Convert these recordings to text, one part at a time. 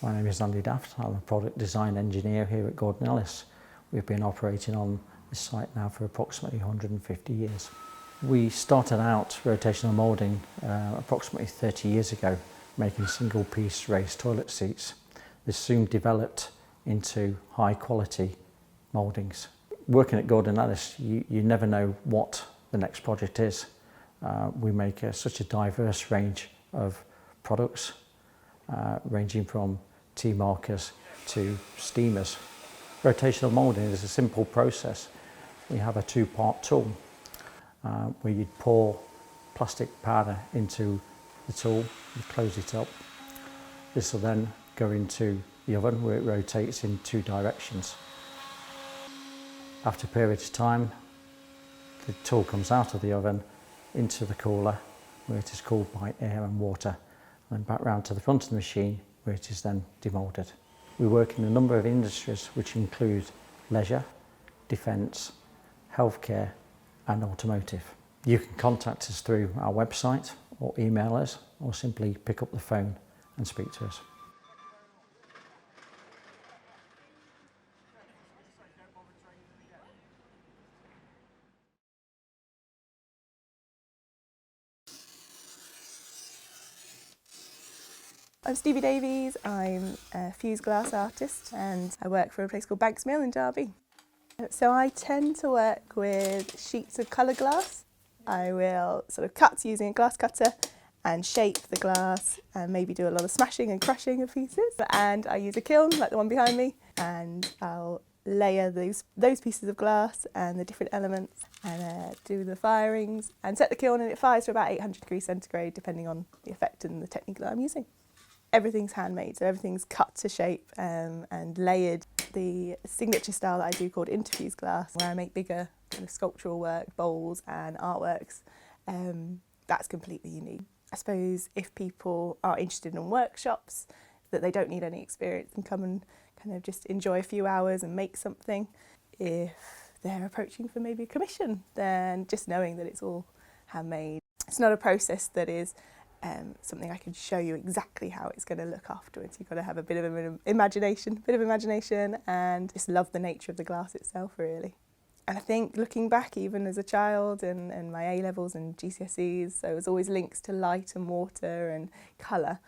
My name is Andy Daft. I'm a product design engineer here at Gordon Ellis. We've been operating on this site now for approximately 150 years. We started out rotational moulding approximately 30 years ago, making single piece raised toilet seats. This soon developed into high quality mouldings. Working at Gordon Ellis, you never know what the next project is. We make such a diverse range of products, ranging from T-markers to steamers. Rotational moulding is a simple process. We have a two-part tool where you pour plastic powder into the tool, you close it up. This will then go into the oven where it rotates in two directions. After a period of time, the tool comes out of the oven into the cooler where it is cooled by air and water, and back round to the front of the machine where it is then demoulded. We work in a number of industries which include leisure, defence, healthcare and automotive. You can contact us through our website or email us or simply pick up the phone and speak to us. I'm Stevie Davies, I'm a fused glass artist and I work for a place called Banks Mill in Derby. So I tend to work with sheets of colour glass. I will sort of cut using a glass cutter and shape the glass and maybe do a lot of smashing and crushing of pieces. And I use a kiln like the one behind me, and I'll layer those pieces of glass and the different elements and do the firings and set the kiln, and it fires to about 800 degrees centigrade depending on the effect and the technique that I'm using. Everything's handmade, so everything's cut to shape and layered. The signature style that I do called interfused glass, where I make bigger kind of sculptural work, bowls and artworks, that's completely unique. I suppose if people are interested in workshops, that they don't need any experience and come and kind of just enjoy a few hours and make something. If they're approaching for maybe a commission, then just knowing that it's all handmade. It's not a process that is something I can show you exactly how it's going to look afterwards. You've got to have a bit of imagination, and just love the nature of the glass itself, really. And I think looking back, even as a child and my A-levels and GCSEs, there was always links to light and water and colour.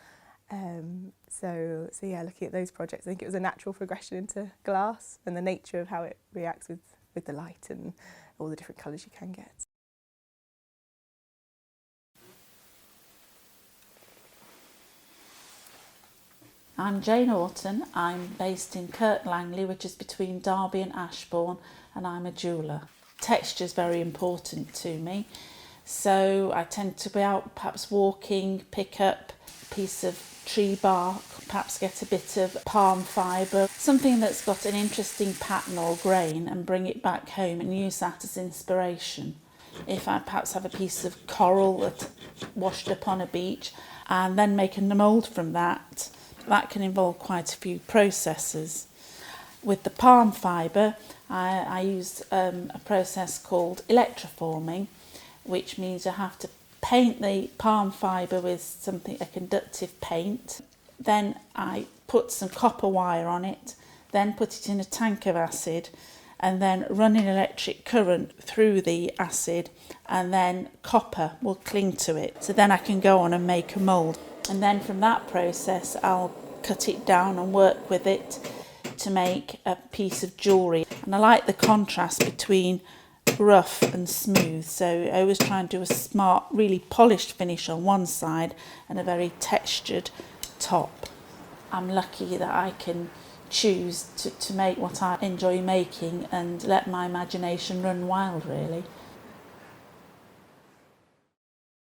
So yeah, looking at those projects, I think it was a natural progression into glass and the nature of how it reacts with the light and all the different colours you can get. I'm Jane Orton. I'm based in Kirk Langley, which is between Derby and Ashbourne, and I'm a jeweller. Texture is very important to me, so I tend to be out perhaps walking, pick up a piece of tree bark, perhaps get a bit of palm fibre, something that's got an interesting pattern or grain, and bring it back home and use that as inspiration. If I perhaps have a piece of coral that washed up on a beach and then make a mould from that, that can involve quite a few processes. With the palm fibre, I use a process called electroforming, which means I have to paint the palm fibre with a conductive paint. Then I put some copper wire on it, then put it in a tank of acid, and then run an electric current through the acid, and then copper will cling to it. So then I can go on and make a mould. And then from that process, I'll cut it down and work with it to make a piece of jewellery. And I like the contrast between rough and smooth, so I always try and do a smart, really polished finish on one side and a very textured top. I'm lucky that I can choose to make what I enjoy making and let my imagination run wild, really.